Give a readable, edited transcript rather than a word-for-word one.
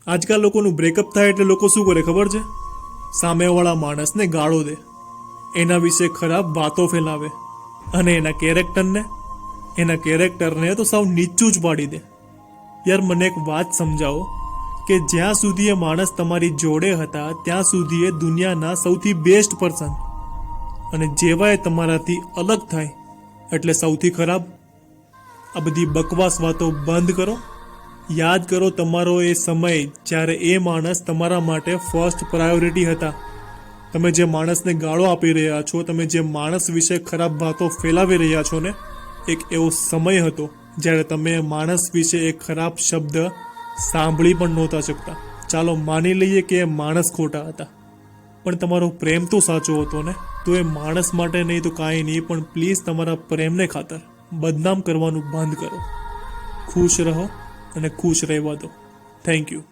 આજકાલ લોકોનું બ્રેકઅપ થાય એટલે લોકો શું કરે ખબર છે? સામેવાળા માણસને ગાળો દે, એના વિશે ખરાબ વાતો ફેલાવે અને એના કેરેક્ટરને તો સાવ નીચું જ પાડી દે. યાર મને એક વાત સમજાવો કે જ્યાં સુધી એ માણસ તમારી જોડે હતા ત્યાં સુધી એ દુનિયાના સૌથી બેસ્ટ પર્સન, અને જેવા એ તમારાથી અલગ થાય એટલે સૌથી ખરાબ. આ બધી બકવાસ વાતો બંધ કરો. યાદ કરો તમારો એ સમય જ્યારે એ માણસ તમારા માટે ફર્સ્ટ પ્રાયોરિટી હતા. તમે જે માણસને ગાળો આપી રહ્યા છો, તમે જે માણસ વિશે ખરાબ વાતો ફેલાવી રહ્યા છો ને, એક એવો સમય હતો જ્યારે તમે માણસ વિશે એક ખરાબ શબ્દ સાંભળી પણ નહોતા શકતા. ચાલો માની લઈએ કે એ માણસ ખોટા હતા, પણ તમારો પ્રેમ તો સાચો હતો ને. તો એ માણસ માટે નહીં તો કાંઈ નહીં, પણ પ્લીઝ તમારા પ્રેમને ખાતર બદનામ કરવાનું બંધ કરો. ખુશ રહો અને ખુશ રહેવા દો. Thank you.